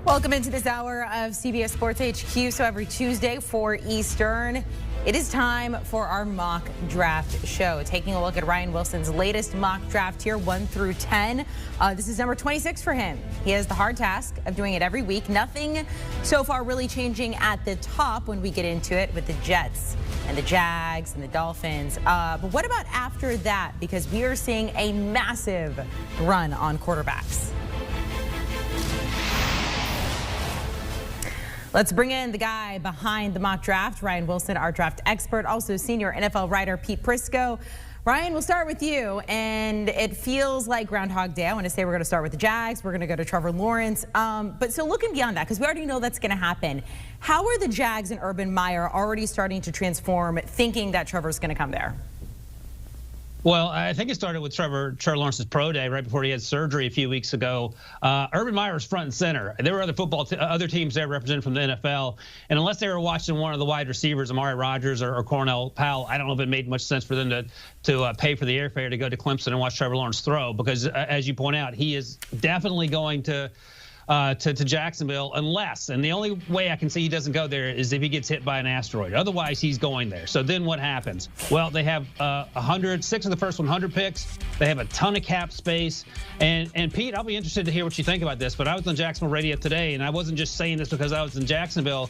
Welcome into this hour of CBS Sports HQ. So every Tuesday, 4 Eastern, it is time for our mock draft show. Taking a look at Ryan Wilson's latest mock draft here, 1 through 10. This is number 26 for him. He has the hard task of doing it every week. Nothing so far really changing at the top when we get into it with the Jets and the Jags and the Dolphins. But what about after that? Because we are seeing a massive run on quarterbacks. Let's bring in the guy behind the mock draft, Ryan Wilson, our draft expert, also senior NFL writer Pete Prisco. Ryan, we'll start with you, and it feels like Groundhog Day. I want to say we're going to start with the Jags. We're going to go to Trevor Lawrence. But so looking beyond that, because we already know that's going to happen, how are the Jags and Urban Meyer already starting to transform, thinking that Trevor's going to come there? Well, I think it started with Trevor Lawrence's pro day right before he had surgery a few weeks ago. Urban Meyer was front and center. There were other teams there represented from the NFL, and unless they were watching one of the wide receivers, Amari Rodgers or Cornell Powell, I don't know if it made much sense for them to pay for the airfare to go to Clemson and watch Trevor Lawrence throw, because as you point out, he is definitely going to Jacksonville unless, and the only way I can see he doesn't go there is if he gets hit by an asteroid. Otherwise, he's going there. So then what happens? Well, they have 6 of the first 100 picks. They have a ton of cap space. And Pete, I'll be interested to hear what you think about this, but I was on Jacksonville radio today, and I wasn't just saying this because I was in Jacksonville.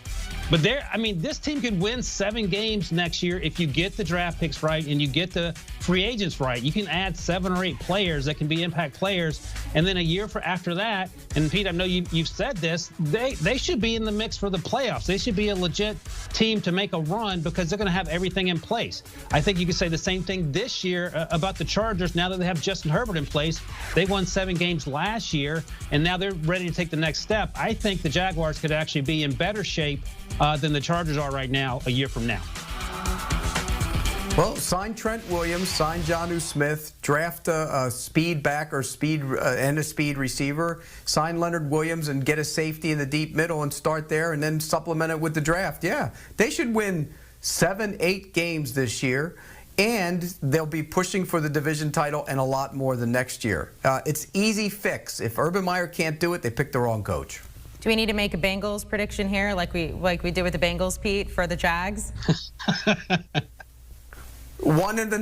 But this team could win 7 games next year if you get the draft picks right and you get the free agents right. You can add 7 or 8 players that can be impact players, and then a year after that, and Pete, I know you've said this, they should be in the mix for the playoffs. They should be a legit team to make a run because they're going to have everything in place. I think you could say the same thing this year about the Chargers now that they have Justin Herbert in place. They won 7 games last year, and now they're ready to take the next step. I think the Jaguars could actually be in better shape than the Chargers are right now a year from now. Well, sign Trent Williams, sign Jonnu Smith, draft a speed back or and a speed receiver, sign Leonard Williams and get a safety in the deep middle and start there and then supplement it with the draft. Yeah, they should win 7, 8 games this year, and they'll be pushing for the division title and a lot more the next year. It's easy fix. If Urban Meyer can't do it, they picked the wrong coach. Do we need to make a Bengals prediction here like we did with the Bengals, Pete, for the Jags? One in the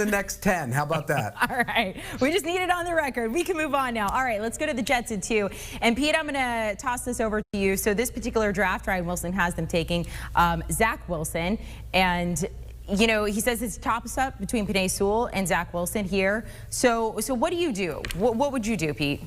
next 10. How about that? All right. We just need it on the record. We can move on now. All right, let's go to the Jets at 2. And Pete, I'm going to toss this over to you. So this particular draft, Ryan Wilson has them taking Zach Wilson. And, you know, he says it's toss-up between Penei Sewell and Zach Wilson here. So what do you do? What would you do, Pete?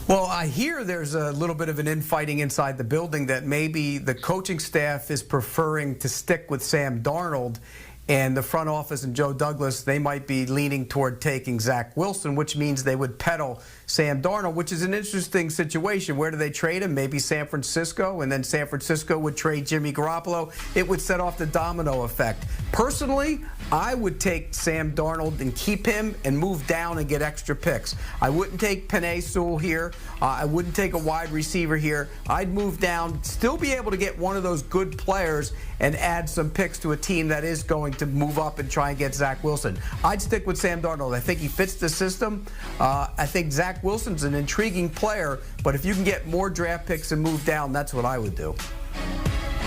Well, I hear there's a little bit of an infighting inside the building that maybe the coaching staff is preferring to stick with Sam Darnold, and the front office and Joe Douglas, they might be leaning toward taking Zach Wilson, which means they would peddle Sam Darnold, which is an interesting situation. Where do they trade him? Maybe San Francisco, and then San Francisco would trade Jimmy Garoppolo. It would set off the domino effect. Personally, I would take Sam Darnold and keep him and move down and get extra picks. I wouldn't take Penei Sewell here. I wouldn't take a wide receiver here. I'd move down, still be able to get one of those good players and add some picks to a team that is going to move up and try and get Zach Wilson. I'd stick with Sam Darnold. I think he fits the system. I think Zach Wilson's an intriguing player, but if you can get more draft picks and move down, that's what I would do.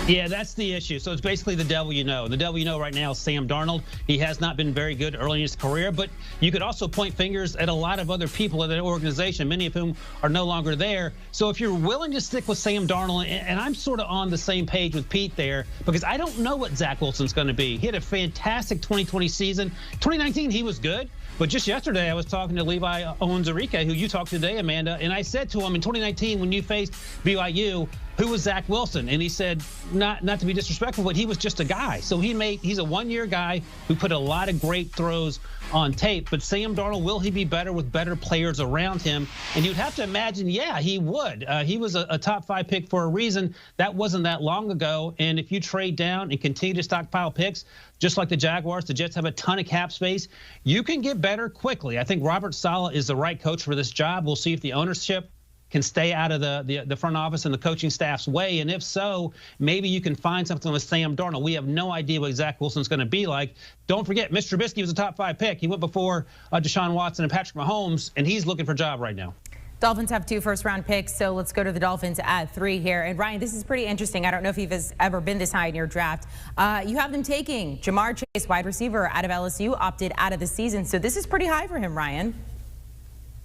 Yeah, that's the issue. So it's basically the devil you know. The devil you know right now is Sam Darnold. He has not been very good early in his career, but you could also point fingers at a lot of other people in that organization, many of whom are no longer there. So if you're willing to stick with Sam Darnold, and I'm sort of on the same page with Pete there, because I don't know what Zach Wilson's going to be. He had a fantastic 2020 season. 2019, he was good. But just yesterday, I was talking to Levi Owens-Arike, who you talked to today, Amanda, and I said to him, in 2019, when you faced BYU, who was Zach Wilson? And he said, not to be disrespectful, but he was just a guy. So he's a one-year guy who put a lot of great throws on tape. But Sam Darnold, will he be better with better players around him? And you'd have to imagine, yeah, he would. He was a top 5 pick for a reason. That wasn't that long ago. And if you trade down and continue to stockpile picks, just like the Jaguars, the Jets have a ton of cap space. You can get better quickly. I think Robert Saleh is the right coach for this job. We'll see if the ownership can stay out of the front office and the coaching staff's way. And if so, maybe you can find something with Sam Darnold. We have no idea what Zach Wilson's going to be like. Don't forget, Mr. Trubisky was a top 5 pick. He went before Deshaun Watson and Patrick Mahomes, and he's looking for a job right now. Dolphins have 2 first-round picks, so let's go to the Dolphins at 3 here. And Ryan, this is pretty interesting. I don't know if you've ever been this high in your draft. You have them taking Jamar Chase, wide receiver out of LSU, opted out of the season. So this is pretty high for him, Ryan.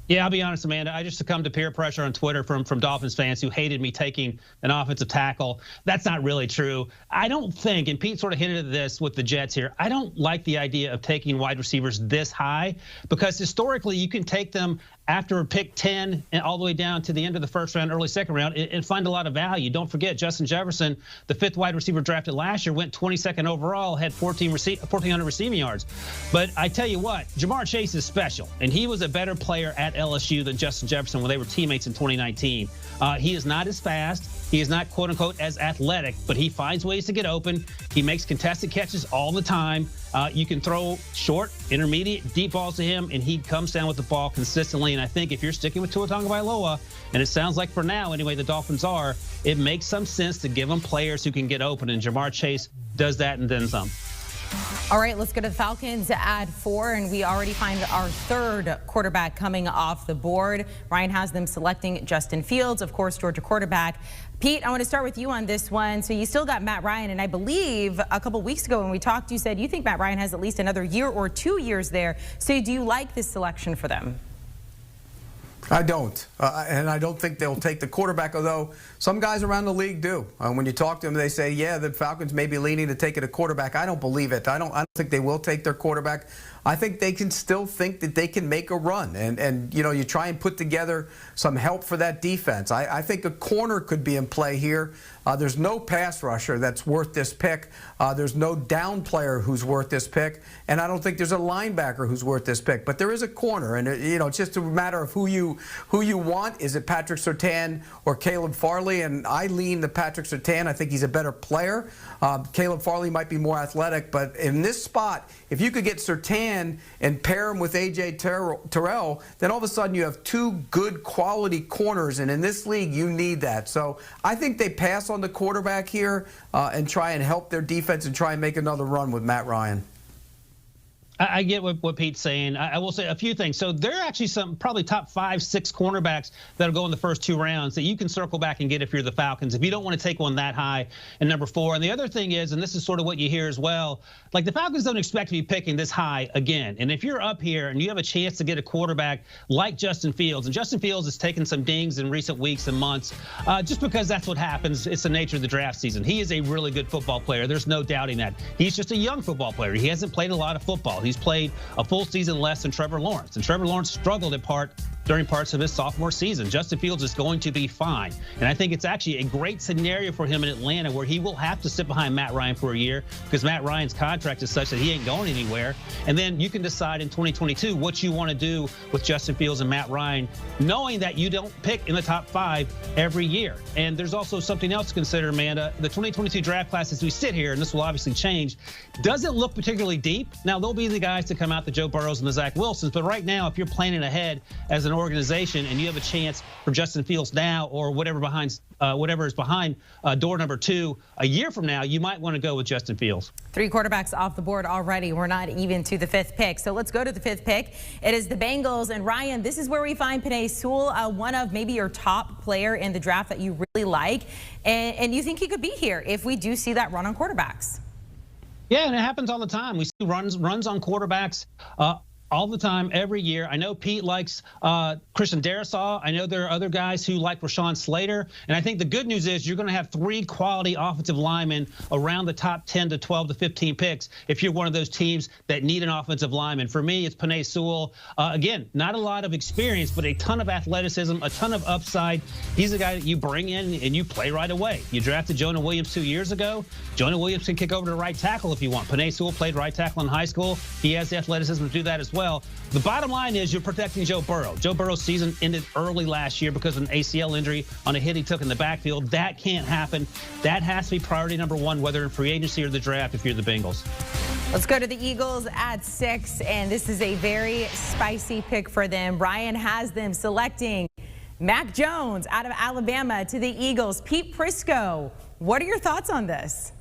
Yeah, I'll be honest, Amanda. I just succumbed to peer pressure on Twitter from Dolphins fans who hated me taking an offensive tackle. That's not really true. I don't think, and Pete sort of hinted at this with the Jets here, I don't like the idea of taking wide receivers this high because historically you can take them after pick 10 and all the way down to the end of the first round, early second round, and find a lot of value. Don't forget, Justin Jefferson, the 5th wide receiver drafted last year, went 22nd overall, had 1,400 receiving yards. But I tell you what, Jamar Chase is special, and he was a better player at LSU than Justin Jefferson when they were teammates in 2019. He is not as fast. He is not, quote unquote, as athletic, but he finds ways to get open. He makes contested catches all the time. You can throw short, intermediate, deep balls to him, and he comes down with the ball consistently. And I think if you're sticking with Tua Tagovailoa, and it sounds like for now anyway the Dolphins are, it makes some sense to give them players who can get open. And Jamar Chase does that and then some. All right, let's go to the Falcons at 4, and we already find our 3rd quarterback coming off the board. Ryan has them selecting Justin Fields, of course, Georgia quarterback. Pete, I want to start with you on this one. So you still got Matt Ryan, and I believe a couple weeks ago when we talked, you said you think Matt Ryan has at least another year or 2 years there. So do you like this selection for them? I don't. And I don't think they'll take the quarterback, although some guys around the league do. When you talk to them, they say, yeah, the Falcons may be leaning to take it a quarterback. I don't believe it. I don't think they will take their quarterback. I think they can still think that they can make a run. And you know, you try and put together some help for that defense. I think a corner could be in play here. There's no pass rusher that's worth this pick. There's no down player who's worth this pick. And I don't think there's a linebacker who's worth this pick. But there is a corner. And, you know, it's just a matter of who you want. Is it Patrick Surtain or Caleb Farley? And I lean to Patrick Surtain. I think he's a better player. Caleb Farley might be more athletic. But in this spot, if you could get Surtain and pair him with A.J. Terrell, then all of a sudden you have 2 good quality corners. And in this league, you need that. So I think they pass on the quarterback here and try and help their defense and try and make another run with Matt Ryan. I get what Pete's saying. I will say a few things. So there are actually some probably top 5, 6 cornerbacks that'll go in the first 2 rounds that you can circle back and get if you're the Falcons, if you don't want to take one that high in number 4. And the other thing is, and this is sort of what you hear as well, like the Falcons don't expect to be picking this high again. And if you're up here and you have a chance to get a quarterback like Justin Fields, and Justin Fields has taken some dings in recent weeks and months, just because that's what happens. It's the nature of the draft season. He is a really good football player. There's no doubting that. He's just a young football player. He hasn't played a lot of football. He's played a full season less than Trevor Lawrence. And Trevor Lawrence struggled during parts of his sophomore season. Justin Fields is going to be fine. And I think it's actually a great scenario for him in Atlanta where he will have to sit behind Matt Ryan for a year because Matt Ryan's contract is such that he ain't going anywhere. And then you can decide in 2022 what you want to do with Justin Fields and Matt Ryan, knowing that you don't pick in the top 5 every year. And there's also something else to consider, Amanda. The 2022 draft class, as we sit here, and this will obviously change, doesn't look particularly deep. Now, there'll be the guys to come out, the Joe Burrows and the Zach Wilsons. But right now, if you're planning ahead as an organization and you have a chance for Justin Fields now or whatever is behind door number 2 a year from now, you might want to go with Justin Fields. 3 quarterbacks off the board already. We're not even to the 5th pick. So let's go to the 5th pick. It is the Bengals. And Ryan, this is where we find Penei Sewell, one of maybe your top player in the draft that you really like. And you think he could be here if we do see that run on quarterbacks. Yeah, and it happens all the time. We see runs on quarterbacks all the time, every year. I know Pete likes Christian Darrisaw. I know there are other guys who like Rashawn Slater. And I think the good news is you're going to have 3 quality offensive linemen around the top 10 to 12 to 15 picks if you're one of those teams that need an offensive lineman. For me, it's Penei Sewell. Again, not a lot of experience, but a ton of athleticism, a ton of upside. He's a guy that you bring in and you play right away. You drafted Jonah Williams 2 years ago. Jonah Williams can kick over to right tackle if you want. Penei Sewell played right tackle in high school. He has the athleticism to do that as well. The bottom line is you're protecting Joe Burrow. Joe Burrow's season ended early last year because of an ACL injury on a hit he took in the backfield. That can't happen. That has to be priority number 1, whether in free agency or the draft if you're the Bengals. Let's go to the Eagles at 6, and this is a very spicy pick for them. Ryan has them selecting Mac Jones out of Alabama to the Eagles. Pete Prisco, what are your thoughts on this?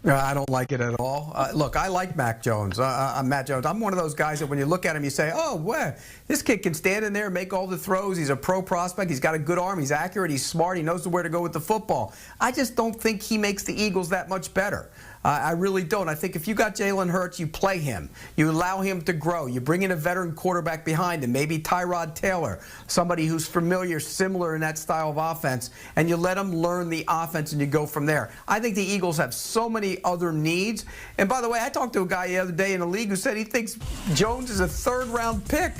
I don't like it at all. Look, I like Mac Jones. I'm Matt Jones. I'm one of those guys that when you look at him, you say, oh, well, This kid can stand in there and make all the throws. He's a pro prospect. He's got a good arm. He's accurate. He's smart. He knows where to go with the football. I just don't think he makes the Eagles that much better. I really don't. I think if you got Jalen Hurts, you play him. You allow him to grow. You bring in a veteran quarterback behind him, maybe Tyrod Taylor, somebody who's familiar, similar in that style of offense, and you let him learn the offense and you go from there. I think the Eagles have so many other needs. And by the way, I talked to a guy the other day in the league who said he thinks Jones is a third-round pick.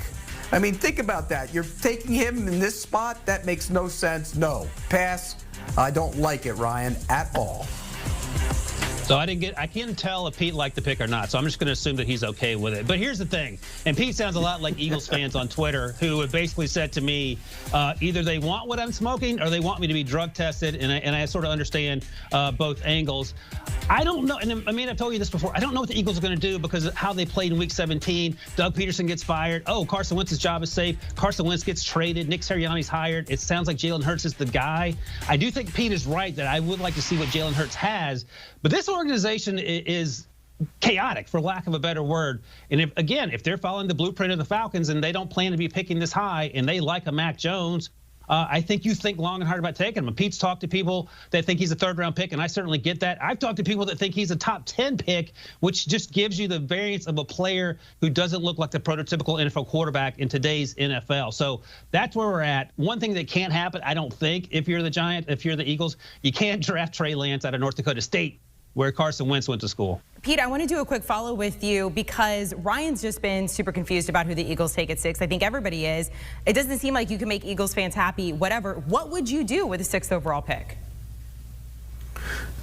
I mean, think about that. You're taking him in this spot? That makes no sense. No. Pass. I don't like it, Ryan, at all. So I can't tell if Pete liked the pick or not, so I'm just going to assume that he's okay with it. But here's the thing, and Pete sounds a lot like Eagles fans on Twitter who have basically said to me, either they want what I'm smoking or they want me to be drug tested, and I sort of understand both angles. I don't know, and I mean, I've told you this before, I don't know what the Eagles are going to do because of how they played in Week 17. Doug Peterson gets fired. Oh, Carson Wentz's job is safe. Carson Wentz gets traded. Nick Sirianni's hired. It sounds like Jalen Hurts is the guy. I do think Pete is right that I would like to see what Jalen Hurts has, but this organization is chaotic, for lack of a better word. And if they're following the blueprint of the Falcons and they don't plan to be picking this high and they like a Mac Jones, I think you think long and hard about taking him. And Pete's talked to people that think he's a third-round pick, and I certainly get that. I've talked to people that think he's a top 10 pick, which just gives you the variance of a player who doesn't look like the prototypical NFL quarterback in today's NFL. So that's where we're at. One thing that can't happen, I don't think, if you're the Giants, if you're the Eagles, you can't draft Trey Lance out of North Dakota State, where Carson Wentz went to school. Pete, I want to do a quick follow with you because Ryan's just been super confused about who the Eagles take at 6. I think everybody is. It doesn't seem like you can make Eagles fans happy, whatever. What would you do with a 6th overall pick?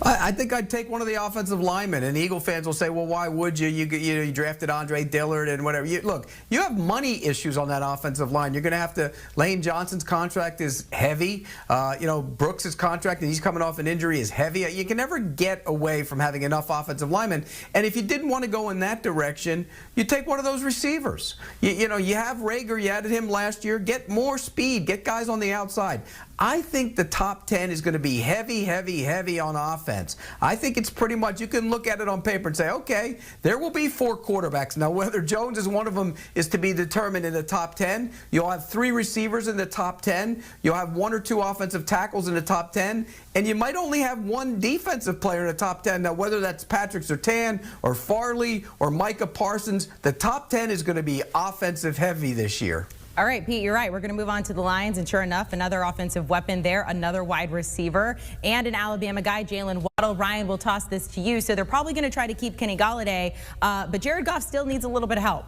I think I'd take one of the offensive linemen, and Eagle fans will say, well, why would you? You drafted Andre Dillard and whatever. Look, you have money issues on that offensive line. You're going to have to – Lane Johnson's contract is heavy. Brooks' contract, and he's coming off an injury, is heavy. You can never get away from having enough offensive linemen. And if you didn't want to go in that direction, you take one of those receivers. You have Rager. You added him last year. Get more speed. Get guys on the outside. I think the top 10 is going to be heavy, heavy, heavy on offense. I think it's pretty much, you can look at it on paper and say, okay, there will be 4 quarterbacks. Now, whether Jones is one of them is to be determined in the top 10. You'll have 3 receivers in the top 10. You'll have 1 or 2 offensive tackles in the top 10. And you might only have 1 defensive player in the top 10. Now, whether that's Patrick Surtain or Farley or Micah Parsons, the top 10 is going to be offensive heavy this year. All right, Pete, you're right. We're going to move on to the Lions, and sure enough, another offensive weapon there, another wide receiver, and an Alabama guy, Jalen Waddle. Ryan, we'll toss this to you. So they're probably going to try to keep Kenny Golladay, but Jared Goff still needs a little bit of help.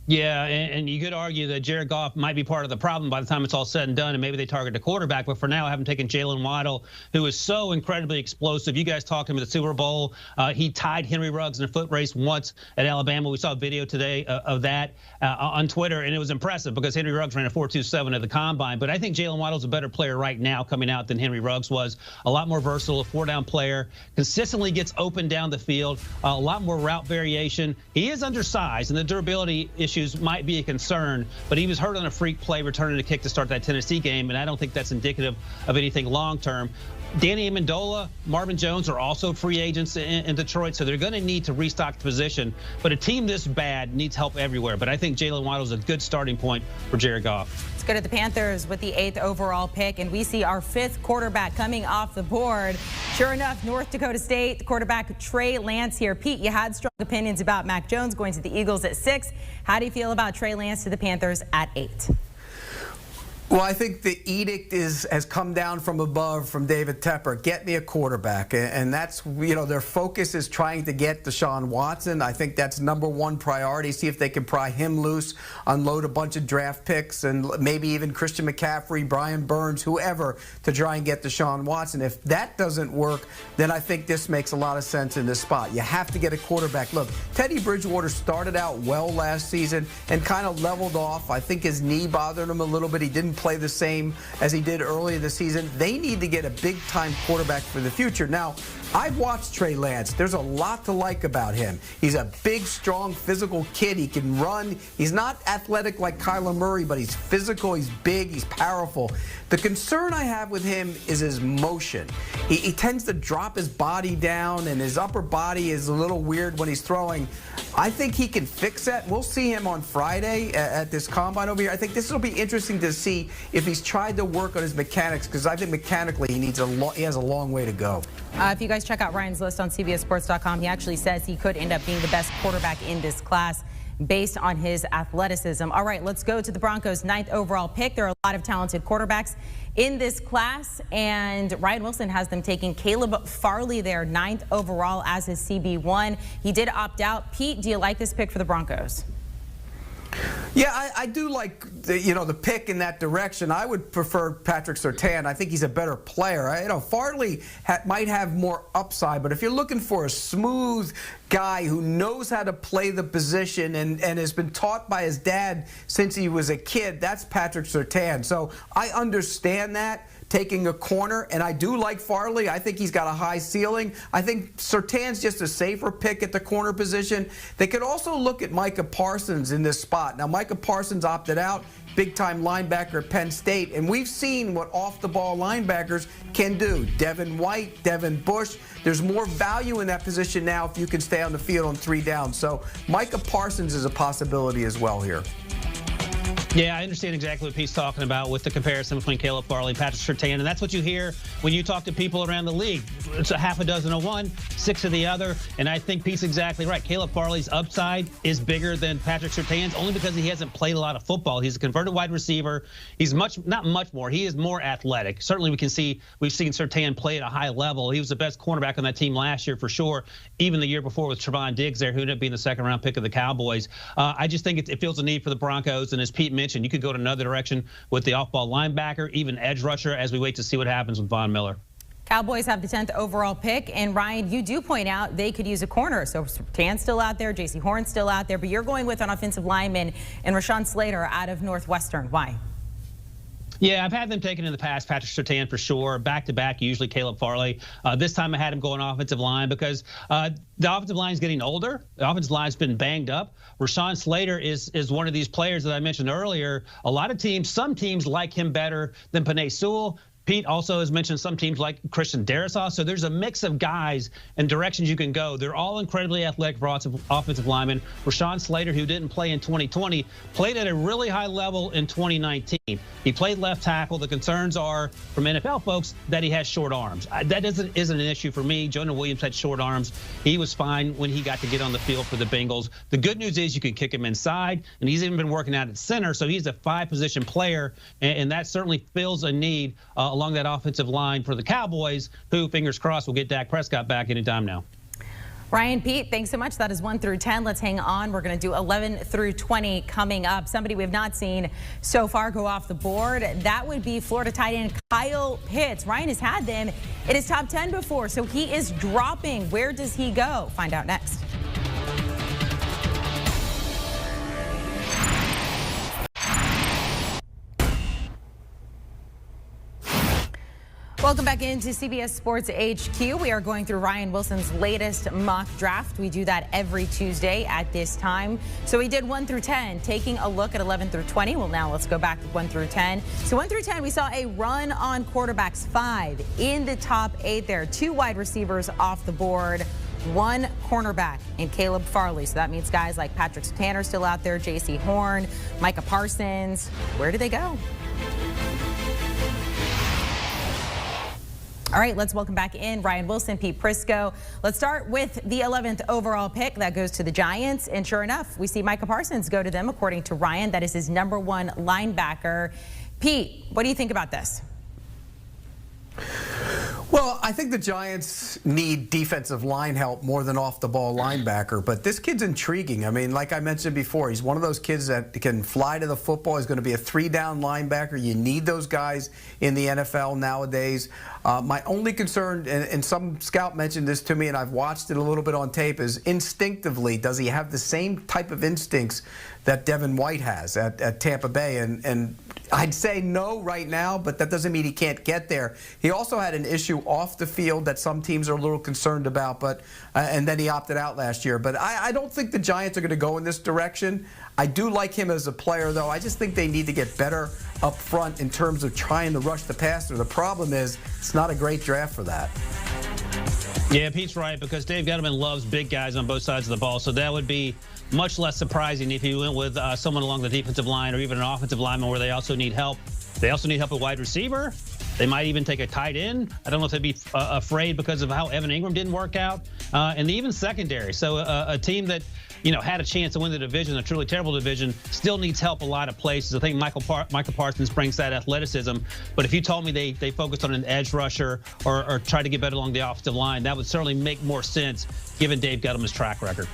Yeah, and you could argue that Jared Goff might be part of the problem by the time it's all said and done, and maybe they target a quarterback. But for now, I haven't taken Jalen Waddle, who is so incredibly explosive. You guys talked to him at the Super Bowl. He tied Henry Ruggs in a foot race once at Alabama. We saw a video today of that on Twitter, and it was impressive because Henry Ruggs ran a 4.27 at the Combine. But I think Jalen Waddle's a better player right now coming out than Henry Ruggs was. A lot more versatile, a 4-down player, consistently gets open down the field, a lot more route variation. He is undersized, and the durability issues might be a concern, but he was hurt on a freak play returning a kick to start that Tennessee game, and I don't think that's indicative of anything long-term. Danny Amendola, Marvin Jones are also free agents in Detroit, so they're going to need to restock the position. But a team this bad needs help everywhere. But I think Jalen Waddle is a good starting point for Jared Goff. Let's go to the Panthers with the 8th overall pick, and we see our 5th quarterback coming off the board. Sure enough, North Dakota State quarterback Trey Lance here. Pete, you had strong opinions about Mac Jones going to the Eagles at 6. How do you feel about Trey Lance to the Panthers at 8? Well, I think the edict has come down from above from David Tepper. Get me a quarterback. And that's, their focus is trying to get Deshaun Watson. I think that's #1 priority. See if they can pry him loose, unload a bunch of draft picks, and maybe even Christian McCaffrey, Brian Burns, whoever, to try and get Deshaun Watson. If that doesn't work, then I think this makes a lot of sense in this spot. You have to get a quarterback. Look, Teddy Bridgewater started out well last season and kind of leveled off. I think his knee bothered him a little bit. He didn't play the same as he did early in the season. They need to get a big-time quarterback for the future. Now, I've watched Trey Lance. There's a lot to like about him. He's a big, strong, physical kid. He can run. He's not athletic like Kyler Murray, but he's physical, he's big, he's powerful. The concern I have with him is his motion. He tends to drop his body down, and his upper body is a little weird when he's throwing. I think he can fix that. We'll see him on Friday at this combine over here. I think this will be interesting to see if he's tried to work on his mechanics, because I think mechanically he has a long way to go. If you guys check out Ryan's list on CBSSports.com, he actually says he could end up being the best quarterback in this class based on his athleticism. All right, let's go to the Broncos' 9th overall pick. There are a lot of talented quarterbacks in this class, and Ryan Wilson has them taking Caleb Farley there, 9th overall as his CB1. He did opt out. Pete, do you like this pick for the Broncos? Yeah, I do like the pick in that direction. I would prefer Patrick Surtain. I think he's a better player. Farley might have more upside, but if you're looking for a smooth guy who knows how to play the position and has been taught by his dad since he was a kid, that's Patrick Surtain. So I understand that, taking a corner, and I do like Farley. I think he's got a high ceiling. I think Surtain's just a safer pick at the corner position. They could also look at Micah Parsons in this spot. Now, Micah Parsons opted out, big-time linebacker at Penn State, and we've seen what off-the-ball linebackers can do. Devin White, Devin Bush. There's more value in that position now if you can stay on the field on 3 downs. So Micah Parsons is a possibility as well here. Yeah, I understand exactly what Pete's talking about with the comparison between Caleb Farley and Patrick Surtain, and that's what you hear when you talk to people around the league. It's a half a dozen of one, 6 of the other, and I think Pete's exactly right. Caleb Farley's upside is bigger than Patrick Surtain's, only because he hasn't played a lot of football. He's a converted wide receiver. He's not much more. He is more athletic. Certainly, we've seen Surtain play at a high level. He was the best cornerback on that team last year for sure, even the year before with Trevon Diggs there, who ended up being the 2nd-round pick of the Cowboys. I just think it feels a need for the Broncos, and as Pete mentioned, you could go to another direction with the off-ball linebacker, even edge rusher, as we wait to see what happens with Von Miller. Cowboys have the 10th overall pick, and Ryan, you do point out they could use a corner. So Surtain's still out there, J.C. Horn's still out there, but you're going with an offensive lineman and Rashawn Slater out of Northwestern. Why? Yeah, I've had them taken in the past, Patrick Surtain for sure. Back-to-back, usually Caleb Farley. This time I had him going offensive line because the offensive line is getting older. The offensive line's been banged up. Rashawn Slater is one of these players that I mentioned earlier. A lot of teams, some teams like him better than Penei Sewell. Pete also has mentioned some teams like Christian Darrisaw. So there's a mix of guys and directions you can go. They're all incredibly athletic for offensive linemen. Rashawn Slater, who didn't play in 2020, played at a really high level in 2019. He played left tackle. The concerns are from NFL folks that he has short arms. That isn't an issue for me. Jonah Williams had short arms. He was fine when he got to get on the field for the Bengals. The good news is you can kick him inside, and he's even been working out at center. So he's a 5-position player, and that certainly fills a need along that offensive line for the Cowboys, who, fingers crossed, will get Dak Prescott back anytime now. Ryan, Pete, thanks so much. That is 1 through 10. Let's hang on. We're going to do 11 through 20 coming up. Somebody we have not seen so far go off the board. That would be Florida tight end Kyle Pitts. Ryan has had them in his top 10 before, so he is dropping. Where does he go? Find out next. Welcome back into CBS Sports HQ. We are going through Ryan Wilson's latest mock draft. We do that every Tuesday at this time. So we did 1 through 10, taking a look at 11 through 20. Well, now let's go back to 1 through 10. So 1 through 10, we saw a run on quarterbacks, 5 in the top 8 there. 2 wide receivers off the board, 1 cornerback in Caleb Farley. So that means guys like Patrick Surtain are still out there, J.C. Horn, Micah Parsons. Where do they go? All right, let's welcome back in Ryan Wilson, Pete Prisco. Let's start with the 11th overall pick. That goes to the Giants. And sure enough, we see Micah Parsons go to them, according to Ryan. That is his #1 linebacker. Pete, what do you think about this? Well, I think the Giants need defensive line help more than off-the-ball linebacker, but this kid's intriguing. I mean, like I mentioned before, he's one of those kids that can fly to the football. He's going to be a 3-down linebacker. You need those guys in the NFL nowadays. My only concern, and some scout mentioned this to me, and I've watched it a little bit on tape, is instinctively, does he have the same type of instincts that Devin White has at Tampa Bay? And I'd say no right now, but that doesn't mean he can't get there. He also had an issue off the field that some teams are a little concerned about, but and then he opted out last year. But I don't think the Giants are going to go in this direction. I do like him as a player, though. I just think they need to get better up front in terms of trying to rush the passer. The problem is it's not a great draft for that. Yeah, Pete's right, because Dave Gettleman loves big guys on both sides of the ball, so that would be much less surprising if he went with someone along the defensive line or even an offensive lineman where they also need help. They also need help at wide receiver. They might even take a tight end. I don't know if they'd be afraid because of how Evan Ingram didn't work out. And even secondary. So a team that, had a chance to win the division, a truly terrible division, still needs help a lot of places. I think Michael Parsons brings that athleticism. But if you told me they focused on an edge rusher or try to get better along the offensive line, that would certainly make more sense given Dave Gettleman's track record.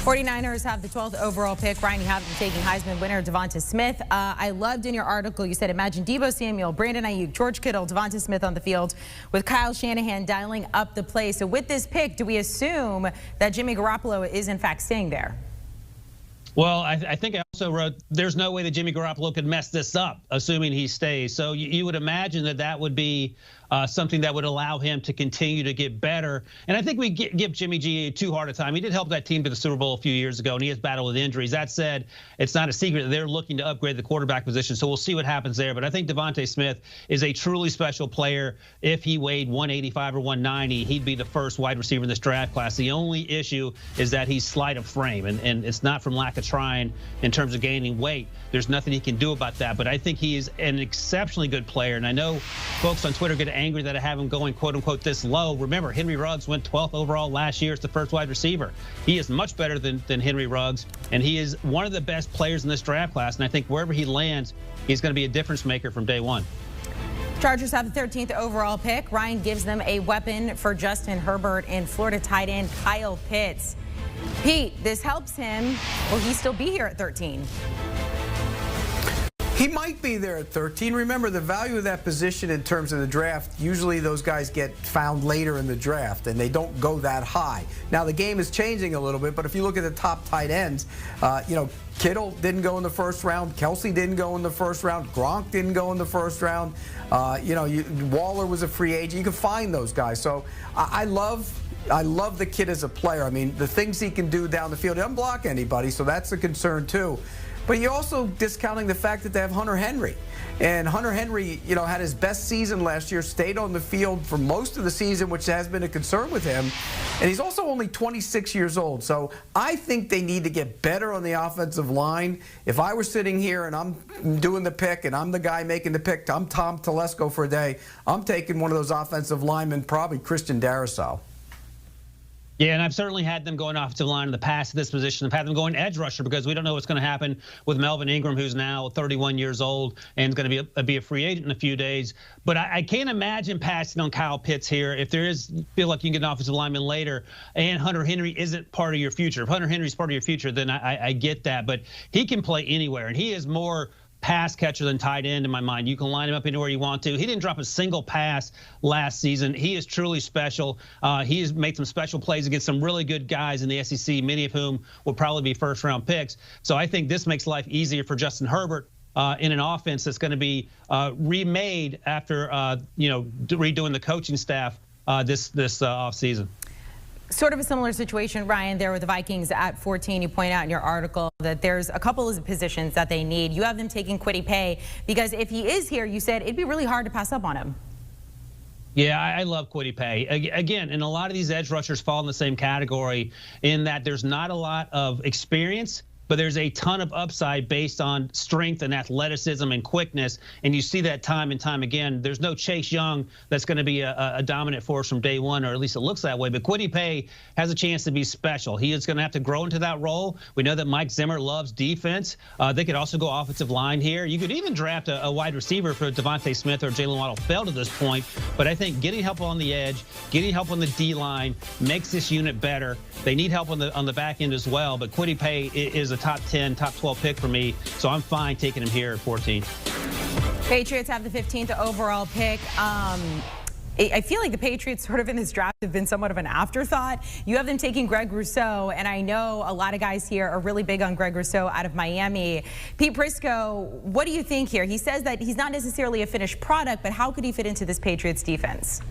49ers have the 12th overall pick. Ryan, you have them taking Heisman winner DeVonta Smith. I loved in your article, you said, imagine Deebo Samuel, Brandon Ayuk, George Kittle, DeVonta Smith on the field with Kyle Shanahan dialing up the play. So with this pick, do we assume that Jimmy Garoppolo is in fact staying there? Well, I think I also wrote there's no way that Jimmy Garoppolo could mess this up, assuming he stays. So you would imagine that would be something that would allow him to continue to get better. And I think we give Jimmy G too hard a time. He did help that team to the Super Bowl a few years ago, and he has battled with injuries. That said, it's not a secret that they're looking to upgrade the quarterback position, so we'll see what happens there. But I think DeVonta Smith is a truly special player. If he weighed 185 or 190, he'd be the first wide receiver in this draft class. The only issue is that he's slight of frame, and it's not from lack of trying in terms of gaining weight. There's nothing he can do about that, but I think he is an exceptionally good player. And I know folks on Twitter get angry that I have him going, quote unquote, this low. Remember, Henry Ruggs went 12th overall last year as the first wide receiver. He is much better than Henry Ruggs, and he is one of the best players in this draft class. And I think wherever he lands, he's going to be a difference maker from day one. Chargers have the 13th overall pick. Ryan gives them a weapon for Justin Herbert and Florida tight end Kyle Pitts. Pete, this helps him. Will he still be here at 13? He might be there at 13. Remember, the value of that position in terms of the draft, usually those guys get found later in the draft, and they don't go that high. Now, the game is changing a little bit, but if you look at the top tight ends, Kittle didn't go in the first round. Kelsey didn't go in the first round. Gronk didn't go in the first round. Waller was a free agent. You can find those guys. So I love the kid as a player. I mean, the things he can do down the field, he doesn't block anybody, so that's a concern too. But you're also discounting the fact that they have Hunter Henry. And Hunter Henry, had his best season last year, stayed on the field for most of the season, which has been a concern with him. And he's also only 26 years old. So I think they need to get better on the offensive line. If I were sitting here and I'm doing the pick and I'm the guy making the pick, I'm Tom Telesco for a day, I'm taking one of those offensive linemen, probably Christian Darrisaw. Yeah, and I've certainly had them going offensive line in the past at this position. I've had them going edge rusher because we don't know what's going to happen with Melvin Ingram, who's now 31 years old and is going to be a free agent in a few days. But I can't imagine passing on Kyle Pitts here. If there is, feel like you can get an offensive lineman later, and Hunter Henry isn't part of your future. If Hunter Henry's part of your future, then I get that. But he can play anywhere, and he is more pass catcher than tight end in my mind. You can line him up anywhere you want to. He didn't drop a single pass last season. He is truly special. He has made some special plays against some really good guys in the SEC, many of whom will probably be first-round picks. So I think this makes life easier for Justin Herbert in an offense that's going to be remade after redoing the coaching staff this offseason. Sort of a similar situation, Ryan, there with the Vikings at 14. You point out in your article that there's a couple of positions that they need. You have them taking Kwity Paye because if he is here, you said it'd be really hard to pass up on him. Yeah, I love Kwity Paye. Again, and a lot of these edge rushers fall in the same category in that there's not a lot of experience, but there's a ton of upside based on strength and athleticism and quickness, and you see that time and time again. There's no Chase Young that's going to be a dominant force from day one, or at least it looks that way, but Kwity Paye has a chance to be special. He is going to have to grow into that role. We know that Mike Zimmer loves defense. They could also go offensive line here. You could even draft a wide receiver for DeVonta Smith or Jalen Waddle failed at this point, but I think getting help on the edge, getting help on the D-line makes this unit better. They need help on the back end as well, but Kwity Paye is a top 10, top 12 pick for me, so I'm fine taking him here at 14. Patriots have the 15th overall pick. I feel like the Patriots sort of in this draft have been somewhat of an afterthought. You have them taking Greg Rousseau, and I know a lot of guys here are really big on Greg Rousseau out of Miami. Pete Prisco, what do you think here? He says that he's not necessarily a finished product, but how could he fit into this Patriots defense?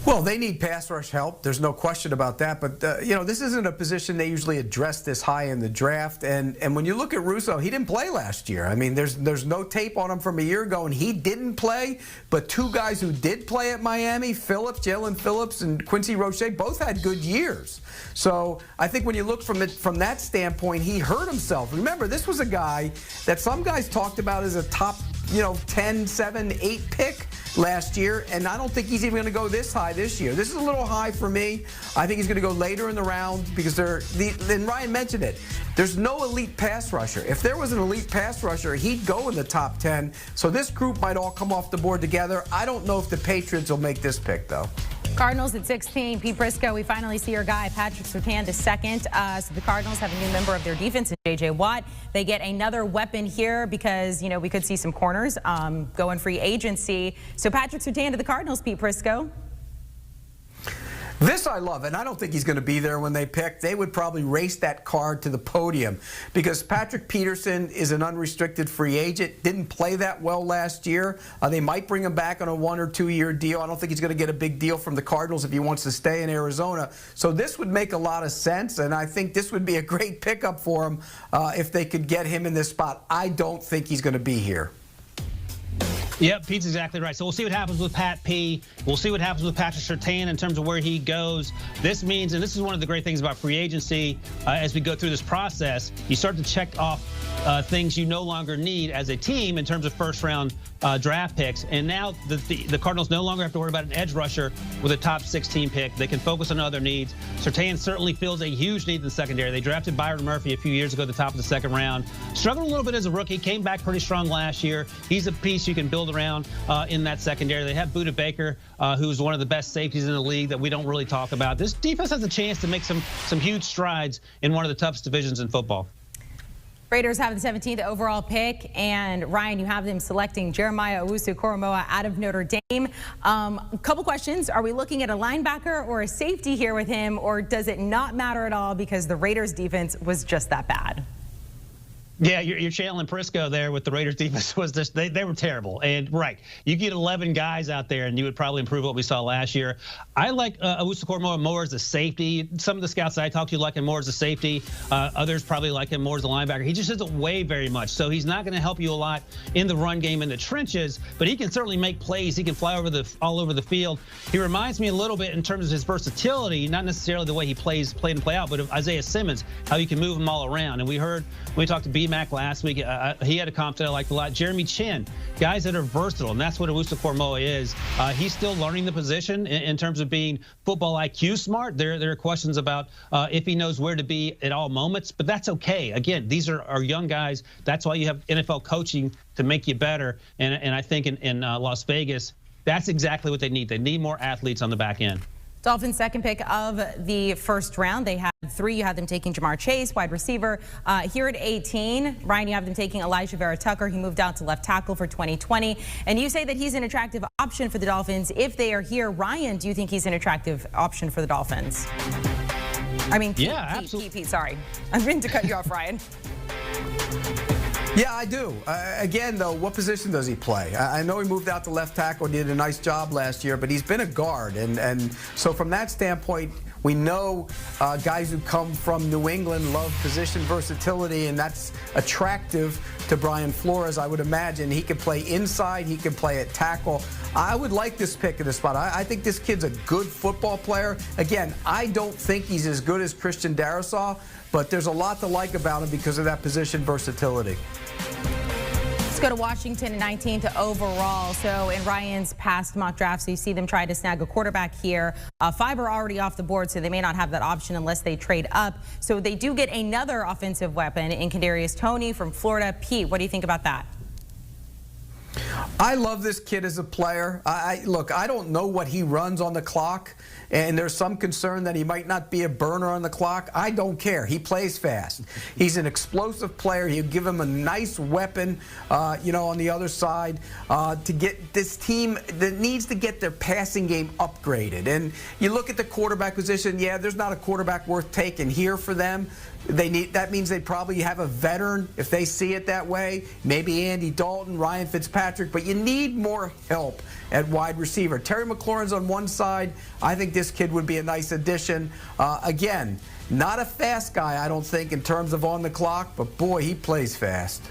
Well, they need pass rush help. There's no question about that. But, this isn't a position they usually address this high in the draft. And when you look at Russo, he didn't play last year. I mean, there's no tape on him from a year ago, and he didn't play. But two guys who did play at Miami, Jalen Phillips and Quincy Roche, both had good years. So I think when you look from that standpoint, he hurt himself. Remember, this was a guy that some guys talked about as a top 10, 7, 8 pick last year, and I don't think he's even going to go this high this year. This is a little high for me. I think he's going to go later in the round because and Ryan mentioned it, there's no elite pass rusher. If there was an elite pass rusher, he'd go in the top 10. So this group might all come off the board together. I don't know if the Patriots will make this pick, though. Cardinals at 16. Pete Prisco, we finally see our guy, Patrick Surtain, to second. So the Cardinals have a new member of their defense, J.J. Watt. They get another weapon here because, we could see some corners go in free agency. So Patrick Surtain to the Cardinals, Pete Prisco. This I love, and I don't think he's going to be there when they pick. They would probably race that card to the podium because Patrick Peterson is an unrestricted free agent, didn't play that well last year. They might bring him back on a 1 or 2 year deal. I don't think he's going to get a big deal from the Cardinals if he wants to stay in Arizona. So this would make a lot of sense, and I think this would be a great pickup for him if they could get him in this spot. I don't think he's going to be here. Yep, Pete's exactly right. So we'll see what happens with Pat P. We'll see what happens with Patrick Surtain in terms of where he goes. This means, and this is one of the great things about free agency, as we go through this process, you start to check off things you no longer need as a team in terms of first-round draft picks. And now the Cardinals no longer have to worry about an edge rusher with a top 16 pick. They can focus on other needs. Surtain certainly fills a huge need in the secondary. They drafted Byron Murphy a few years ago at the top of the second round. Struggled a little bit as a rookie, came back pretty strong last year. He's a piece you can build around in that secondary. They have Budda Baker, who's one of the best safeties in the league that we don't really talk about. This defense has a chance to make some huge strides in one of the toughest divisions in football. Raiders have the 17th overall pick, and Ryan, you have them selecting Jeremiah Owusu-Koramoah out of Notre Dame. A couple questions. Are we looking at a linebacker or a safety here with him, or does it not matter at all because the Raiders defense was just that bad? Yeah, you're channeling Prisco there with the Raiders defense. Was just they were terrible. And right, you get 11 guys out there, and you would probably improve what we saw last year. I like Owusu-Koramoah more as a safety. Some of the scouts that I talked to like him more as a safety. Others probably like him more as a linebacker. He just doesn't weigh very much, so he's not going to help you a lot in the run game in the trenches. But he can certainly make plays. He can fly all over the field. He reminds me a little bit in terms of his versatility, not necessarily the way he played and play out, but of Isaiah Simmons, how you can move him all around. And we heard when we talked to B-Mac last week, he had a comp that I liked a lot. Jeremy Chin, guys that are versatile, and that's what Owusu-Koramoah is. He's still learning the position in terms of being football IQ smart. There are questions about if he knows where to be at all moments, but that's okay. Again, these are young guys. That's why you have NFL coaching to make you better. And I think in Las Vegas, that's exactly what they need. They need more athletes on the back end. Dolphins' second pick of the first round. They had 3. You had them taking Jamar Chase, wide receiver. Here at 18, Ryan, you have them taking Elijah Vera-Tucker. He moved out to left tackle for 2020. And you say that he's an attractive option for the Dolphins if they are here. Ryan, do you think he's an attractive option for the Dolphins? I mean, Pete, sorry. I meant to cut you off, Ryan. Yeah, I do. Again, though, what position does he play? I know he moved out to left tackle, did a nice job last year, but he's been a guard. And so from that standpoint, we know guys who come from New England love position versatility, and that's attractive to Brian Flores, I would imagine. He can play inside. He can play at tackle. I would like this pick in this spot. I think this kid's a good football player. Again, I don't think he's as good as Christian Darrisaw, but there's a lot to like about him because of that position versatility. Let's go to Washington at 19th overall. So in Ryan's past mock drafts, you see them try to snag a quarterback here. 5 are already off the board, so they may not have that option unless they trade up. So they do get another offensive weapon in Kadarius Toney from Florida. Pete, what do you think about that? I love this kid as a player. Look, I don't know what he runs on the clock, and there's some concern that he might not be a burner on the clock. I don't care. He plays fast. He's an explosive player. He'll give him a nice weapon, on the other side to get this team that needs to get their passing game upgraded. And you look at the quarterback position, yeah, there's not a quarterback worth taking here for them. That means they probably have a veteran if they see it that way. Maybe Andy Dalton, Ryan Fitzpatrick. But you need more help at wide receiver. Terry McLaurin's on one side. I think this kid would be a nice addition. Again, not a fast guy, I don't think, in terms of on the clock, but boy, he plays fast.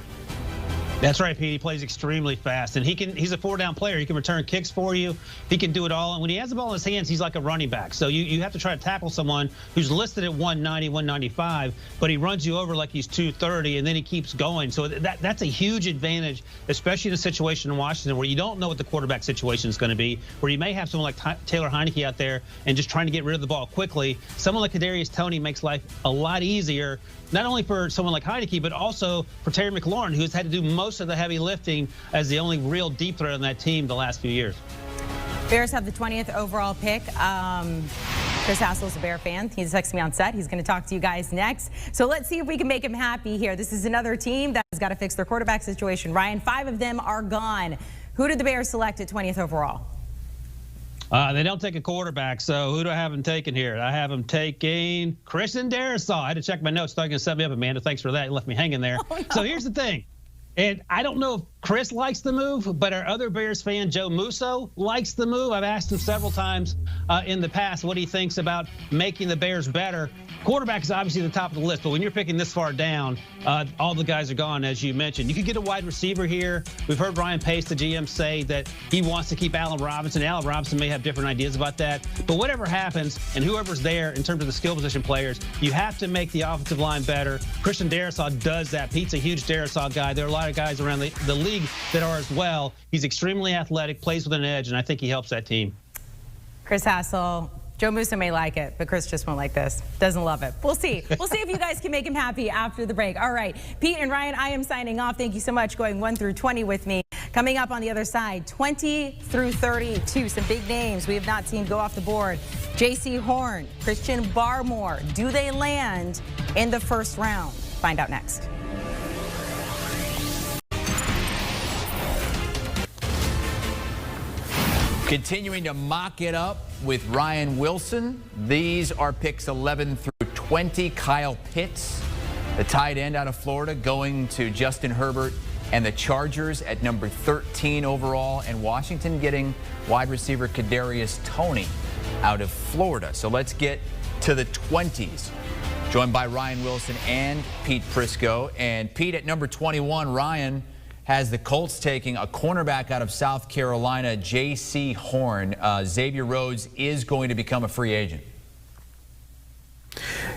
That's right, Pete. He plays extremely fast, and he's a four-down player. He can return kicks for you. He can do it all. And when he has the ball in his hands, he's like a running back. So you have to try to tackle someone who's listed at 190, 195, but he runs you over like he's 230, and then he keeps going. So that's a huge advantage, especially in a situation in Washington where you don't know what the quarterback situation is going to be, where you may have someone like Taylor Heineke out there and just trying to get rid of the ball quickly. Someone like Kadarius Toney makes life a lot easier, not only for someone like Heineke, but also for Terry McLaurin, who's had to do most of the heavy lifting as the only real deep threat on that team the last few years. Bears have the 20th overall pick. Chris Hassel's a Bear fan. He's texting me on set. He's going to talk to you guys next. So let's see if we can make him happy here. This is another team that has got to fix their quarterback situation. Ryan, 5 of them are gone. Who did the Bears select at 20th overall? They don't take a quarterback, so who do I have them taking here? I have them taking Christian Darrisaw. I had to check my notes. Thought you were going to set me up, Amanda. Thanks for that. You left me hanging there. Oh, no. So here's the thing. And I don't know if Chris likes the move, but our other Bears fan, Joe Musso, likes the move. I've asked him several times in the past what he thinks about making the Bears better. Quarterback is obviously the top of the list, but when you're picking this far down, all the guys are gone, as you mentioned. You could get a wide receiver here. We've heard Ryan Pace, the GM, say that he wants to keep Allen Robinson. Allen Robinson may have different ideas about that. But whatever happens, and whoever's there in terms of the skill position players, you have to make the offensive line better. Christian Darrisaw does that. Pete's a huge Darrisaw guy. There are a lot of guys around the league that are as well. He's extremely athletic, plays with an edge, and I think he helps that team. Chris Hassel. Joe Musso may like it, but Chris just won't like this. Doesn't love it. We'll see. We'll see if you guys can make him happy after the break. All right, Pete and Ryan, I am signing off. Thank you so much going 1 through 20 with me. Coming up on the other side, 20 through 32. Some big names we have not seen go off the board. J.C. Horn, Christian Barmore. Do they land in the first round? Find out next. Continuing to mock it up with Ryan Wilson. These are picks 11 through 20. Kyle Pitts, the tight end out of Florida, going to Justin Herbert and the Chargers at number 13 overall. And Washington getting wide receiver Kadarius Toney out of Florida. So let's get to the 20s. Joined by Ryan Wilson and Pete Prisco. And Pete, at number 21, Ryan has the Colts taking a cornerback out of South Carolina, J.C. Horn. Xavier Rhodes is going to become a free agent.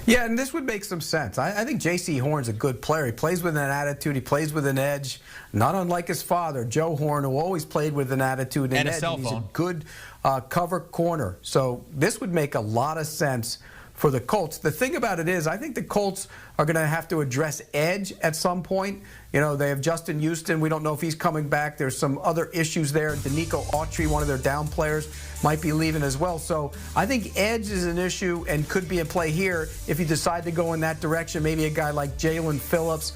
Yeah, and this would make some sense. I think J.C. Horn's a good player. He plays with an attitude. He plays with an edge, not unlike his father, Joe Horn, who always played with an attitude and a edge. cell phone. He's a good cover corner. So this would make a lot of sense for the Colts. The thing about it is, I think the Colts are going to have to address edge at some point. You know, they have Justin Houston. We don't know if he's coming back. There's some other issues there. Danico Autry, one of their down players, might be leaving as well. So I think edge is an issue and could be in play here if you decide to go in that direction. Maybe a guy like Jalen Phillips,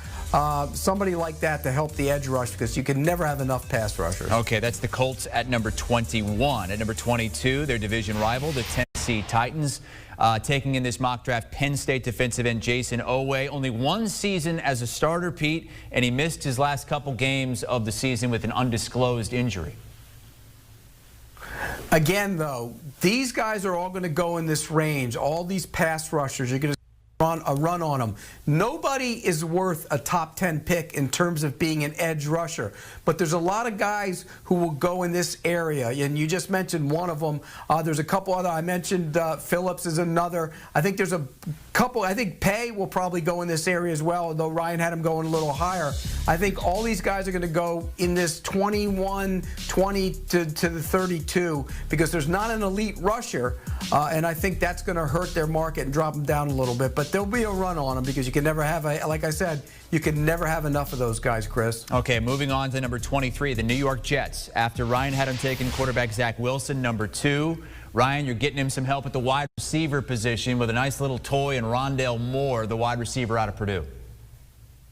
somebody like that to help the edge rush, because you can never have enough pass rushers. Okay, that's the Colts at number 21. At number 22, their division rival, the Tennessee Titans, taking in this mock draft Penn State defensive end Jason Owe. Only one season as a starter, Pete, and he missed his last couple games of the season with an undisclosed injury. Again, though, these guys are all going to go in this range. All these pass rushers, you're going to run on them. Nobody is worth a top 10 pick in terms of being an edge rusher, but there's a lot of guys who will go in this area, and you just mentioned one of them. There's a couple other. I mentioned Phillips is another. I think there's a couple. I think Pay will probably go in this area as well, although Ryan had him going a little higher. I think all these guys are going to go in this 21, 20 to the 32, because there's not an elite rusher, and I think that's going to hurt their market and drop them down a little bit. But there'll be a run on them, because you can never have like I said, you can never have enough of those guys, Chris. Okay, moving on to number 23, the New York Jets. After Ryan had him taking quarterback Zach Wilson, number 2. Ryan, you're getting him some help at the wide receiver position with a nice little toy and Rondale Moore, the wide receiver out of Purdue.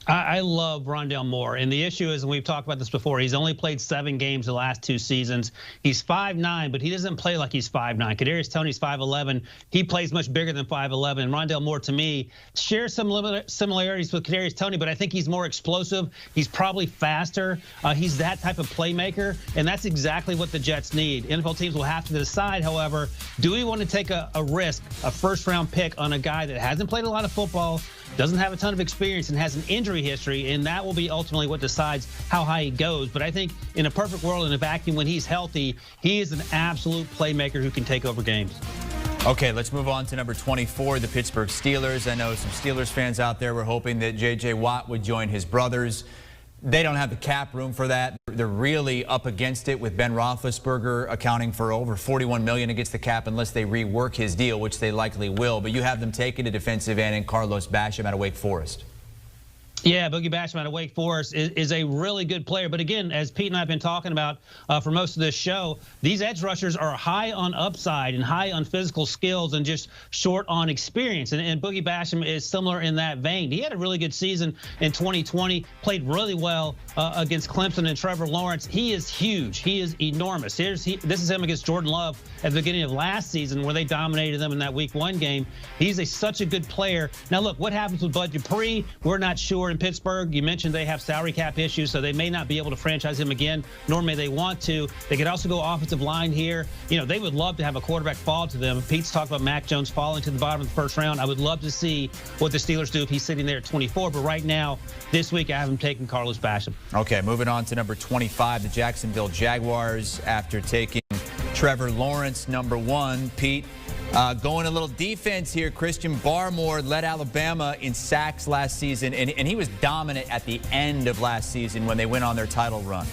I love Rondale Moore, and the issue is, and we've talked about this before, he's only played 7 games the last 2 seasons. He's 5'9", but he doesn't play like he's 5'9". Kadarius Toney's 5'11". He plays much bigger than 5'11". And Rondale Moore, to me, shares some similarities with Kadarius Toney, but I think he's more explosive. He's probably faster. He's that type of playmaker, and that's exactly what the Jets need. NFL teams will have to decide, however, do we want to take a risk, a first-round pick on a guy that hasn't played a lot of football, doesn't have a ton of experience, and has an injury history, and that will be ultimately what decides how high he goes. But I think in a perfect world, in a vacuum, when he's healthy, he is an absolute playmaker who can take over games. Okay, let's move on to number 24, the Pittsburgh Steelers. I know some Steelers fans out there were hoping that J.J. Watt would join his brothers. They don't have the cap room for that. They're really up against it, with Ben Roethlisberger accounting for over $41 million against the cap unless they rework his deal, which they likely will. But you have them taking a defensive end in Carlos Basham out of Wake Forest. Yeah, Boogie Basham out of Wake Forest is a really good player. But again, as Pete and I have been talking about for most of this show, these edge rushers are high on upside and high on physical skills and just short on experience. And Boogie Basham is similar in that vein. He had a really good season in 2020, played really well against Clemson and Trevor Lawrence. He is huge. He is enormous. This is him against Jordan Love at the beginning of last season, where they dominated them in that Week 1 game. He's such a good player. Now, look, what happens with Bud Dupree? We're not sure. In Pittsburgh, you mentioned they have salary cap issues, so they may not be able to franchise him again, nor may they want to. They could also go offensive line here. You know, they would love to have a quarterback fall to them. Pete's talked about Mac Jones falling to the bottom of the first round. I would love to see what the Steelers do if he's sitting there at 24. But right now, this week, I have him taking Carlos Basham. Okay, moving on to number 25, the Jacksonville Jaguars, after taking Trevor Lawrence, number 1. Pete, going a little defense here. Christian Barmore led Alabama in sacks last season, and he was dominant at the end of last season when they went on their title run.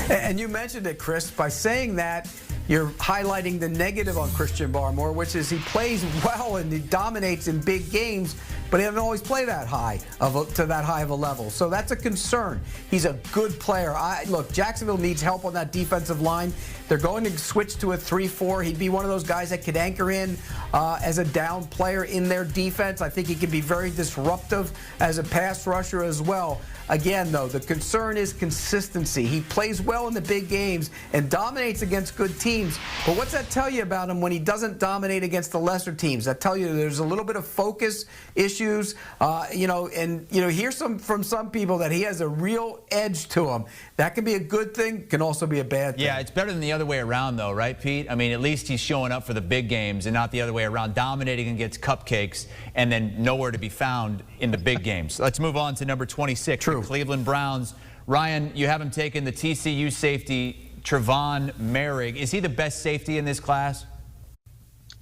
And you mentioned it, Chris, by saying that, you're highlighting the negative on Christian Barmore, which is he plays well and he dominates in big games, but he doesn't always play that high to that high of a level. So that's a concern. He's a good player. Look, Jacksonville needs help on that defensive line. They're going to switch to a 3-4. He'd be one of those guys that could anchor in as a down player in their defense. I think he could be very disruptive as a pass rusher as well. Again, though, the concern is consistency. He plays well in the big games and dominates against good teams. But what's that tell you about him when he doesn't dominate against the lesser teams? That tell you there's a little bit of focus issues, hear from some people that he has a real edge to him. That can be a good thing, can also be a bad thing. Yeah, it's better than the other way around, though, right, Pete? I mean, at least he's showing up for the big games and not the other way around, dominating against cupcakes and then nowhere to be found in the big games. Let's move on to number 26. True. The Cleveland Browns. Ryan, you have him taking the TCU safety, Trevon Merrick. Is he the best safety in this class?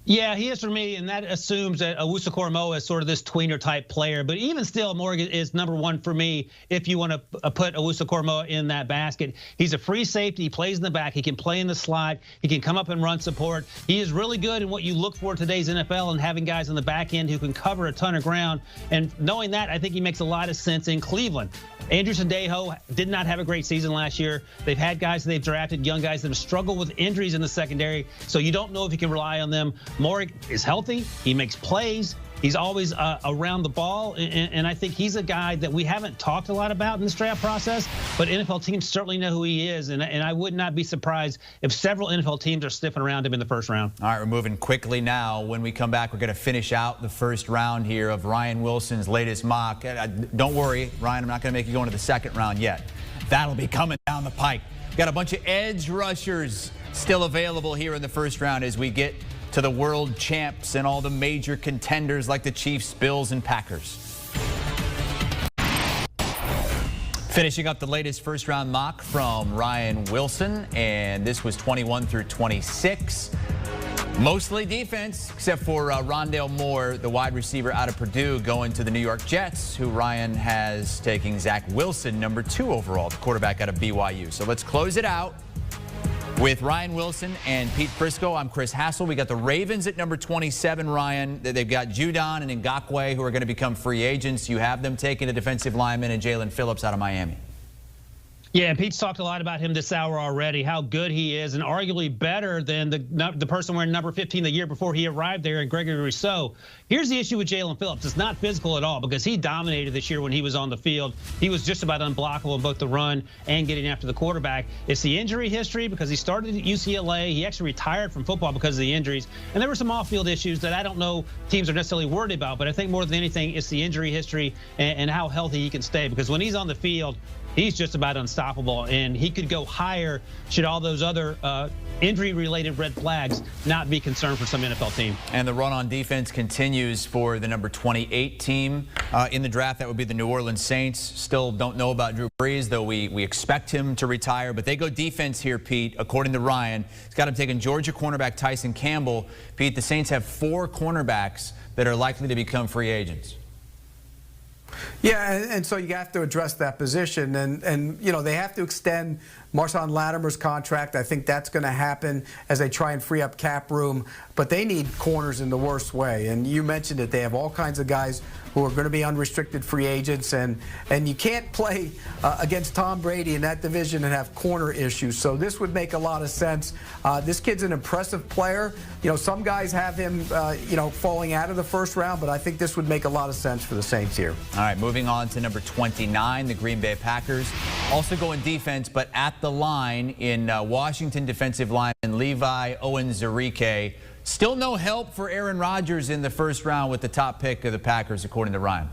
Yeah, he is for me, and that assumes that Owusu-Koramoah is sort of this tweener-type player. But even still, Morgan is number 1 for me if you want to put Owusu-Koramoah in that basket. He's a free safety. He plays in the back. He can play in the slot. He can come up and run support. He is really good in what you look for in today's NFL, and having guys on the back end who can cover a ton of ground. And knowing that, I think he makes a lot of sense in Cleveland. Andrew Sendejo did not have a great season last year. They've had guys that they've drafted, young guys that have struggled with injuries in the secondary, so you don't know if you can rely on them. Morik is healthy. He makes plays. He's always around the ball, and I think he's a guy that we haven't talked a lot about in this draft process, but NFL teams certainly know who he is, and I would not be surprised if several NFL teams are sniffing around him in the first round. All right, we're moving quickly now. When we come back, we're going to finish out the first round here of Ryan Wilson's latest mock. Don't worry, Ryan, I'm not going to make you go into the second round yet. That'll be coming down the pike. Got a bunch of edge rushers still available here in the first round as we get to the world champs and all the major contenders like the Chiefs, Bills, and Packers. Finishing up the latest first-round mock from Ryan Wilson, and this was 21 through 26. Mostly defense, except for Rondale Moore, the wide receiver out of Purdue, going to the New York Jets, who Ryan has taking Zach Wilson, number 2 overall, the quarterback out of BYU. So let's close it out with Ryan Wilson and Pete Prisco. I'm Chris Hassel. We got the Ravens at number 27, Ryan. They've got Judon and Ngakoue, who are going to become free agents. You have them taking a defensive lineman and Jalen Phillips out of Miami. Yeah, Pete's talked a lot about him this hour already, how good he is, and arguably better than the person wearing number 15 the year before he arrived there, and Gregory Rousseau. Here's the issue with Jalen Phillips. It's not physical at all because he dominated this year when he was on the field. He was just about unblockable in both the run and getting after the quarterback. It's the injury history because he started at UCLA. He actually retired from football because of the injuries. And there were some off-field issues that I don't know teams are necessarily worried about, but I think more than anything, it's the injury history and how healthy he can stay. Because when he's on the field, he's just about unstoppable, and he could go higher should all those other injury-related red flags not be concerned for some NFL team. And the run on defense continues for the number 28 team in the draft. That would be the New Orleans Saints. Still don't know about Drew Brees, though we expect him to retire. But they go defense here, Pete, according to Ryan. He's got him taking Georgia cornerback Tyson Campbell. Pete, the Saints have 4 cornerbacks that are likely to become free agents. Yeah, and so you have to address that position, and you know, they have to extend Marshawn Latimer's contract. I think that's going to happen as they try and free up cap room, but they need corners in the worst way. And you mentioned it, they have all kinds of guys who are going to be unrestricted free agents, and you can't play against Tom Brady in that division and have corner issues. So this would make a lot of sense. This kid's an impressive player. You know, some guys have him, you know, falling out of the first round, but I think this would make a lot of sense for the Saints here. All right, moving on to number 29, the Green Bay Packers. Also going defense, but at the line in Washington defensive lineman Levi Owens-Zarike. Still no help for Aaron Rodgers in the first round with the top pick of the Packers, according to Ryan.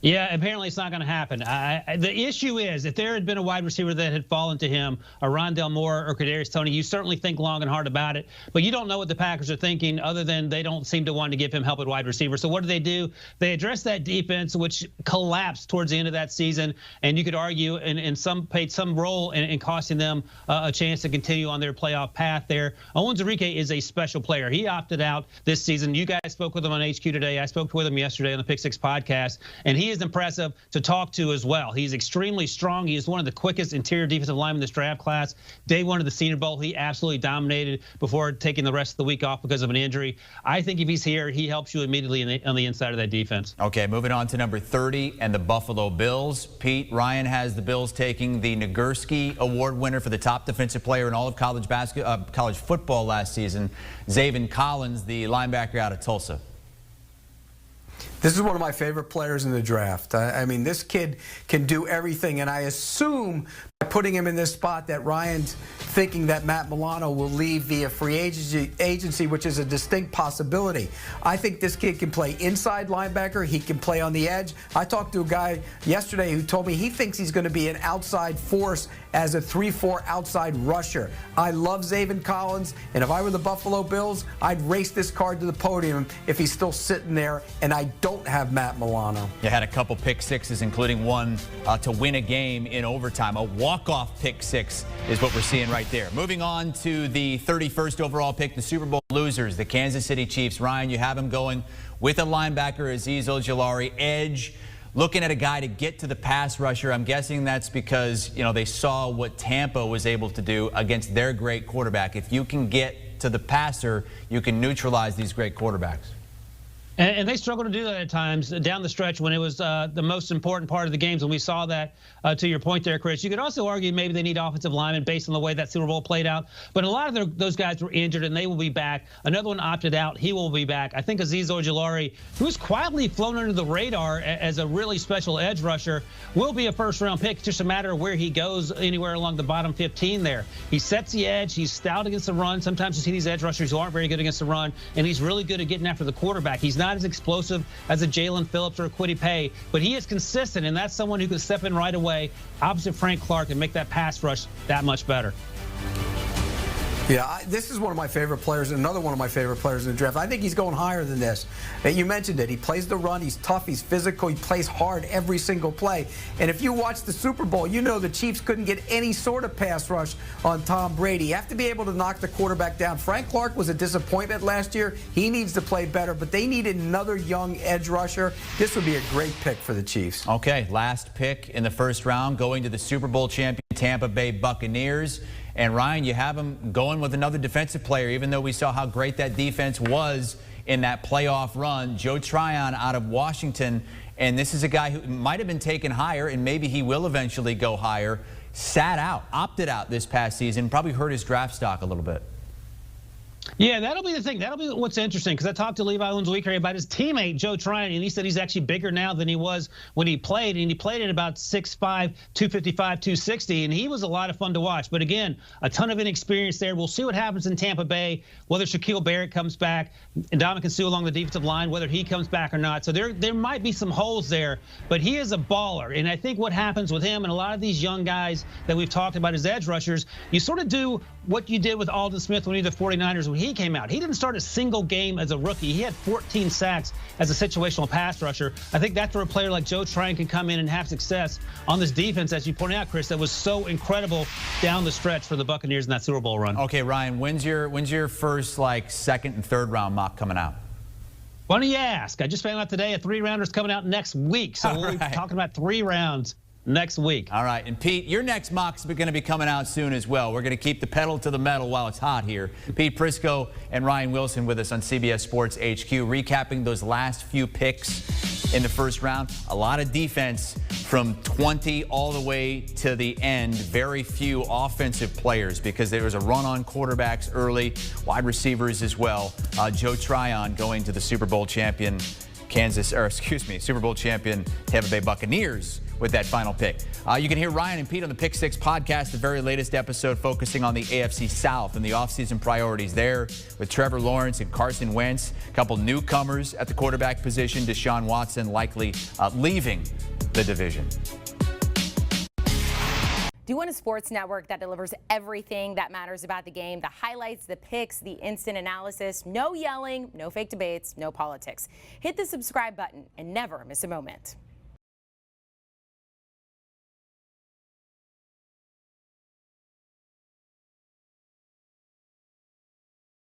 Yeah, apparently it's not going to happen. The issue is, if there had been a wide receiver that had fallen to him, a Rondale Moore or Kadarius Toney, you certainly think long and hard about it. But you don't know what the Packers are thinking, other than they don't seem to want to give him help at wide receiver. So what do? They address that defense, which collapsed towards the end of that season, and you could argue, and some played some role in costing them a chance to continue on their playoff path there. Owens-Zarike is a special player. He opted out this season. You guys spoke with him on HQ today. I spoke with him yesterday on the Pick 6 podcast, and he is impressive to talk to as well. He's extremely strong. He is one of the quickest interior defensive linemen in this draft class. Day one of the Senior Bowl, he absolutely dominated before taking the rest of the week off because of an injury. I think if he's here, he helps you immediately on the inside of that defense. Okay, moving on to number 30 and the Buffalo Bills. Pete, Ryan has the Bills taking the Nagurski Award winner for the top defensive player in all of college football last season, Zaven Collins, the linebacker out of Tulsa. This is one of my favorite players in the draft. I mean, this kid can do everything, and I assume by putting him in this spot that Ryan's thinking that Matt Milano will leave via free agency, which is a distinct possibility. I think this kid can play inside linebacker. He can play on the edge. I talked to a guy yesterday who told me he thinks he's going to be an outside force as a 3-4 outside rusher. I love Zaven Collins, and if I were the Buffalo Bills, I'd race this card to the podium if he's still sitting there, and I don't have Matt Milano. You had a couple pick sixes, including one to win a game in overtime. A walk-off pick six is what we're seeing right there. Moving on to the 31st overall pick, the Super Bowl losers, the Kansas City Chiefs. Ryan, you have them going with a linebacker, Azeez Ojulari, edge. Looking at a guy to get to the pass rusher. I'm guessing that's because, you know, they saw what Tampa was able to do against their great quarterback. If you can get to the passer, you can neutralize these great quarterbacks. And they struggled to do that at times down the stretch when it was the most important part of the games. And we saw that, to your point there, Chris. You could also argue maybe they need offensive linemen based on the way that Super Bowl played out. But a lot of those guys were injured, and they will be back. Another one opted out. He will be back. I think Azeez Ojulari, who's quietly flown under the radar as a really special edge rusher, will be a first-round pick. It's just a matter of where he goes, anywhere along the bottom 15 there. He sets the edge. He's stout against the run. Sometimes you see these edge rushers who aren't very good against the run, and he's really good at getting after the quarterback. He's not as explosive as a Jalen Phillips or a Kwity Paye, but he is consistent, and that's someone who can step in right away opposite Frank Clark and make that pass rush that much better. Yeah, this is one of my favorite players, and another one of my favorite players in the draft. I think he's going higher than this. And you mentioned it. He plays the run. He's tough. He's physical. He plays hard every single play. And if you watch the Super Bowl, you know the Chiefs couldn't get any sort of pass rush on Tom Brady. You have to be able to knock the quarterback down. Frank Clark was a disappointment last year. He needs to play better, but they needed another young edge rusher. This would be a great pick for the Chiefs. Okay, last pick in the first round, going to the Super Bowl champion Tampa Bay Buccaneers. And Ryan, you have them going with another defensive player, even though we saw how great that defense was in that playoff run. Joe Tryon out of Washington, and this is a guy who might have been taken higher, and maybe he will eventually go higher. Sat out, opted out this past season, probably hurt his draft stock a little bit. Yeah, that'll be the thing. That'll be what's interesting, because I talked to Levi Owens-Weaker about his teammate, Joe Tryon, and he said he's actually bigger now than he was when he played, and he played at about 6'5", 255, 260, and he was a lot of fun to watch. But again, a ton of inexperience there. We'll see what happens in Tampa Bay, whether Shaquille Barrett comes back, and Ndamukong Suh along the defensive line, whether he comes back or not. So there might be some holes there, but he is a baller, and I think what happens with him and a lot of these young guys that we've talked about as edge rushers, you sort of do what you did with Aldon Smith when he did the 49ers when he came out. He didn't start a single game as a rookie. He had 14 sacks as a situational pass rusher. I think that's where a player like Joe Tryon can come in and have success on this defense, as you pointed out, Chris, that was so incredible down the stretch for the Buccaneers in that Super Bowl run. Okay, Ryan, when's your first, like, second and third round mock coming out? Why don't you ask? I just found out today a 3-rounder's coming out next week. So we'll be talking about 3 rounds next week. All right. And Pete, your next mock's going to be coming out soon as well. We're going to keep the pedal to the metal while it's hot here. Pete Prisco and Ryan Wilson with us on CBS Sports HQ, recapping those last few picks in the first round. A lot of defense from 20 all the way to the end. Very few offensive players because there was a run on quarterbacks early, wide receivers as well. Joe Tryon going to the Super Bowl champion Super Bowl champion Tampa Bay Buccaneers with that final pick. You can hear Ryan and Pete on the Pick Six podcast, the very latest episode focusing on the AFC South and the offseason priorities there with Trevor Lawrence and Carson Wentz. A couple newcomers at the quarterback position, Deshaun Watson likely leaving the division. Do you want a sports network that delivers everything that matters about the game? The highlights, the picks, the instant analysis, no yelling, no fake debates, no politics. Hit the subscribe button and never miss a moment.